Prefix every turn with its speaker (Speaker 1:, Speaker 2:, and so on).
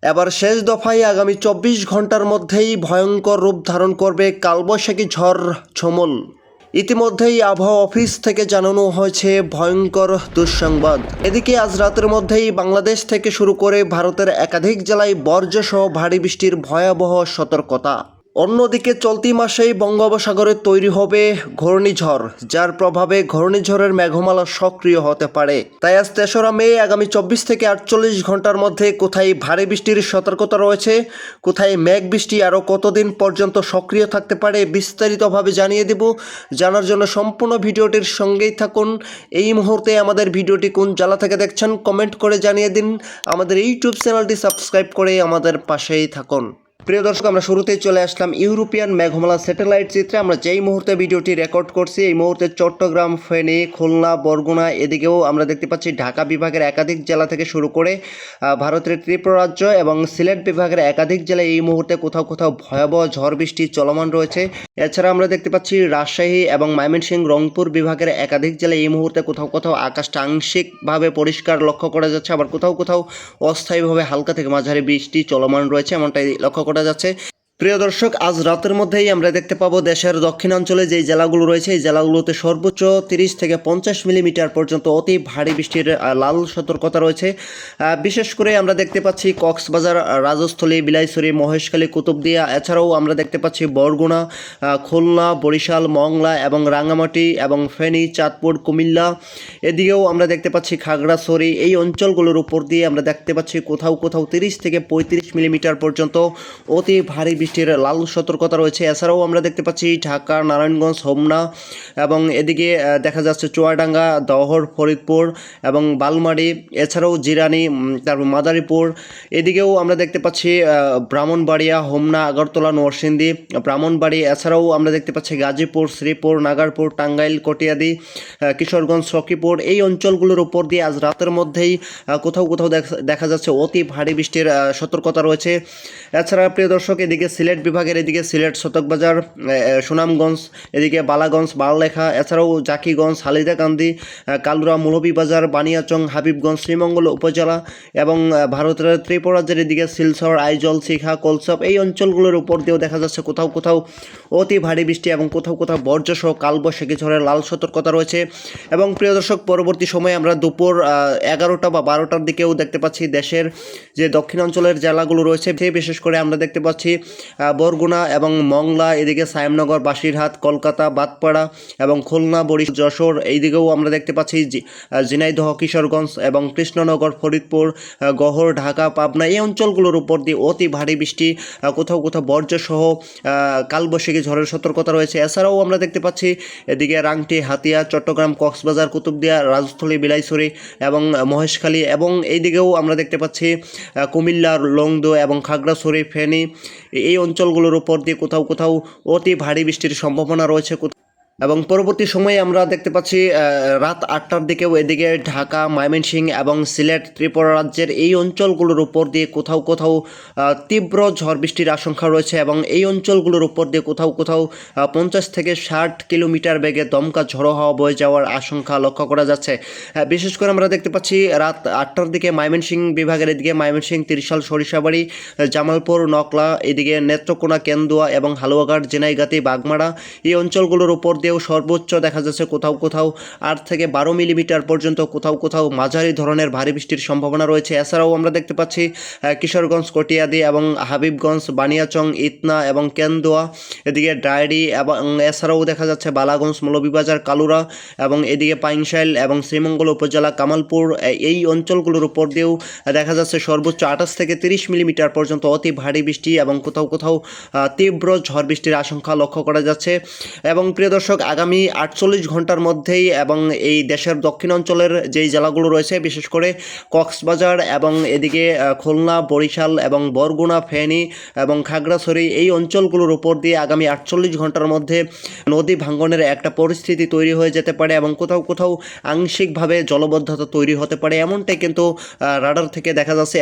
Speaker 1: এবার শেষ দফায় আগামী ২৪ ঘন্টার মধ্যেই ভয়ঙ্কর রূপ ধারণ করবে কালবৈশাখী ঝড় ঝমল। ইতিমধ্যেই আবহাওয়া অফিস থেকে জানানো হয়েছে ভয়ঙ্কর দুঃসংবাদ। এদিকে আজ রাতের মধ্যেই বাংলাদেশ থেকে শুরু করে ভারতের একাধিক জেলায় বর্জ্যসহ ভারী বৃষ্টির ভয়াবহ সতর্কতা। অন্যদিকে চলতি মাসেই বঙ্গোপসাগরে তৈরি হবে ঘূর্ণিঝড়, যার প্রভাবে ঘূর্ণিঝড়ের মেঘমালা সক্রিয় হতে পারে। তাই আজ ৩রা মে আগামী ২৪ থেকে ৪৮ ঘন্টার মধ্যে কোথায় ভারী বৃষ্টির সতর্কতা রয়েছে, কোথায় মেঘ বৃষ্টি আরও কতদিন পর্যন্ত সক্রিয় থাকতে পারে বিস্তারিতভাবে জানিয়ে দেব। জানার জন্য সম্পূর্ণ ভিডিওটির সঙ্গেই থাকুন। এই মুহূর্তে আমাদের ভিডিওটি কোন জেলা থেকে দেখছেন কমেন্ট করে জানিয়ে দিন। আমাদের ইউটিউব চ্যানেলটি সাবস্ক্রাইব করে আমাদের পাশেই থাকুন। প্রিয় দর্শক, আমরা শুরুতেই চলে আসলাম ইউরোপিয়ান মেঘমালা স্যাটেলাইট চিত্রে। আমরা যেই মুহূর্তে ভিডিওটি রেকর্ড করছি এই মুহূর্তে চট্টগ্রাম, ফেনী, খুলনা, বরগুনা, এদিকেও আমরা দেখতে পাচ্ছি ঢাকা বিভাগের একাধিক জেলা থেকে শুরু করে ভারতের ত্রিপুরা রাজ্য এবং সিলেট বিভাগের একাধিক জেলায় এই মুহূর্তে কোথাও কোথাও ভয়াবহ ঝড় বৃষ্টি চলমান রয়েছে। এছাড়া আমরা দেখতে পাচ্ছি রাজশাহী এবং ময়মনসিংহ, রংপুর বিভাগের একাধিক জেলায় এই মুহূর্তে কোথাও কোথাও আকাশটা আংশিকভাবে পরিষ্কার লক্ষ্য করা যাচ্ছে, আবার কোথাও কোথাও অস্থায়ীভাবে হালকা থেকে মাঝারি বৃষ্টি চলমান রয়েছে, এমনটাই লক্ষ্য করা যাচ্ছে। প্রিয় দর্শক, আজ রাতের মধ্যেই আমরা দেখতে পাবো দেশের দক্ষিণাঞ্চলে যেই জেলাগুলো রয়েছে এই জেলাগুলোতে সর্বোচ্চ 30 থেকে 50 মিলিমিটার পর্যন্ত অতি ভারী বৃষ্টির লাল সতর্কতা রয়েছে। বিশেষ করে আমরা দেখতে পাচ্ছি কক্সবাজার, রাজস্থলী, বিলাইছড়ি, মহেশখালী, কুতুবদিয়া, এছাড়াও আমরা দেখতে পাচ্ছি বরগুনা, খুলনা, বরিশাল, মংলা এবং রাঙামাটি এবং ফেনী, চাঁদপুর, কুমিল্লা, এদিকেও আমরা দেখতে পাচ্ছি খাগড়াছড়ি। এই অঞ্চলগুলোর উপর দিয়ে আমরা দেখতে পাচ্ছি কোথাও কোথাও 30 থেকে 35 মিলিমিটার পর্যন্ত অতি ভারী বৃষ্টির লাল সতর্কতা রয়েছে। এছাড়াও আমরা দেখতে পাচ্ছি ঢাকা, নারায়ণগঞ্জ, হোমনা এবং এদিকে দেখা যাচ্ছে চুয়াডাঙ্গা, দহর, ফরিদপুর এবং বালমারি, এছাড়াও জিরানি, তারপর মাদারীপুর, এদিকেও আমরা দেখতে পাচ্ছি ব্রাহ্মণবাড়িয়া, হোমনা, আগরতলা, নরসিংদী, ব্রাহ্মণবাড়ি, এছাড়াও আমরা দেখতে পাচ্ছি গাজীপুর, শ্রীপুর, নাগারপুর, টাঙ্গাইল, কটিয়াদি, কিশোরগঞ্জ, সখীপুর। এই অঞ্চলগুলোর উপর দিয়ে আজ রাতের মধ্যেই কোথাও কোথাও দেখা যাচ্ছে অতি ভারী বৃষ্টির সতর্কতা রয়েছে। এছাড়া প্রিয় দর্শক, এদিকে সিলেট বিভাগের এদিকে সিলেট শতকবাজার, সুনামগঞ্জ, এদিকে বালাগঞ্জ, বারলেখা, এছাড়াও জাকিগঞ্জ, হালিদাকান্দি, কালুরা, মৌলভীবাজার, বানিয়াচং, হাবিবগঞ্জ, শ্রীমঙ্গল উপজেলা এবং ভারতের ত্রিপুরা রাজ্যের এদিকে শিলচর, আইজল, শিখা, কলসব, এই অঞ্চলগুলোর উপর দিয়েও দেখা যাচ্ছে কোথাও কোথাও অতি ভারী বৃষ্টি এবং কোথাও কোথাও বর্জ্যসহ কালবৈশাখী ঝড়ের লাল সতর্কতা রয়েছে। এবং প্রিয় দর্শক, পরবর্তী সময়ে আমরা দুপুর 11টা বা 12টার দিকেও দেখতে পাচ্ছি দেশের যে দক্ষিণাঞ্চলের জেলাগুলো রয়েছে, বিশেষ করে আমরা দেখতে পাচ্ছি বরগুনা এবং মংলা, এদিকে সায়েমনগর, বাসিরহাট, কলকাতা, বাতপাড়া এবং খুলনা, বরিশাল, যশোর, এইদিকেও আমরা দেখতে পাচ্ছি ঝিনাইদহ, কিশোরগঞ্জ এবং কৃষ্ণনগর, ফরিদপুর, গহর, ঢাকা, পাবনা, এই অঞ্চলগুলোর উপর দিয়ে অতি ভারী বৃষ্টি, কোথাও কোথাও বর্জ্যসহ কালবৈশাখী ঝড়ের সতর্কতা রয়েছে। এছাড়াও আমরা দেখতে পাচ্ছি এদিকে রাংটি, হাতিয়া, চট্টগ্রাম, কক্সবাজার, কুতুবদিয়া, রাজস্থলী, বিলাইছড়ি এবং মহেশখালী এবং এইদিকেও আমরা দেখতে পাচ্ছি কুমিল্লা, লংদো এবং খাগড়াছড়ি, ফেনী, এই অঞ্চলগুলোর উপর দিয়ে কোথাও কোথাও অতি ভারী বৃষ্টির সম্ভাবনা রয়েছে। এবং পরবর্তী সময়ে আমরা দেখতে পাচ্ছি রাত 8টার দিকেও এদিকে ঢাকা, ময়মনসিংহ এবং সিলেট, ত্রিপুরা রাজ্যের এই অঞ্চলগুলোর উপর দিয়ে কোথাও কোথাও তীব্র ঝড় বৃষ্টির আশঙ্কা রয়েছে এবং এই অঞ্চলগুলোর উপর দিয়ে কোথাও কোথাও 50 থেকে 60 কিলোমিটার বেগে দমকা ঝড়ো হাওয়া বয়ে যাওয়ার আশঙ্কা লক্ষ্য করা যাচ্ছে। বিশেষ করে আমরা দেখতে পাচ্ছি রাত 8টার দিকে ময়মনসিংহ বিভাগের এদিকে ময়মনসিংহ, ত্রিশাল, সরিষাবাড়ি, জামালপুর, নকলা, এদিকে নেত্রকোনা, কেন্দুয়া এবং হালুয়াঘাট, জেনাইগাতি, বাগমারা, এই অঞ্চলগুলোর উপর দিয়ে সর্বোচ্চ দেখা যাচ্ছে কোথাও কোথাও 8 থেকে 12 মিলিমিটার পর্যন্ত কোথাও কোথাও মাঝারি ধরনের ভারী বৃষ্টির সম্ভাবনা রয়েছে। এছাড়াও আমরা দেখতে পাচ্ছি কিশোরগঞ্জ, কটিয়াদি এবং হাবিবগঞ্জ, বানিয়াচং, ইতনা এবং কেন্দুয়া, এদিকে ডায়েরি এবং এছাড়াও দেখা যাচ্ছে বালাগঞ্জ, মৌলভীবাজার, কালুরা এবং এদিকে পাইংশাইল এবং শ্রীমঙ্গল উপজেলা, কামালপুর, এই অঞ্চলগুলোর উপর দিয়েও দেখা যাচ্ছে সর্বোচ্চ 28 থেকে 30 মিলিমিটার পর্যন্ত অতি ভারী বৃষ্টি এবং কোথাও কোথাও তীব্র ঝড় বৃষ্টির আশঙ্কা লক্ষ্য করা যাচ্ছে। এবং প্রিয় দর্শক, আগামী 48 ঘন্টার মধ্যেই এবং এই দেশের দক্ষিণাঞ্চলের যেই জেলাগুলো রয়েছে বিশেষ করে কক্সবাজার এবং এদিকে খুলনা, বরিশাল এবং বরগুনা, ফেনী এবং খাগড়াছড়ি, এই অঞ্চলগুলোর উপর দিয়ে আগামী 48 ঘন্টার মধ্যে নদী ভাঙ্গনের একটা পরিস্থিতি তৈরি হয়ে যেতে পারে এবং কোথাও কোথাও আংশিকভাবে জলবদ্ধতা তৈরি হতে পারে, এমনটাই কিন্তু রাডার থেকে দেখা যাচ্ছে।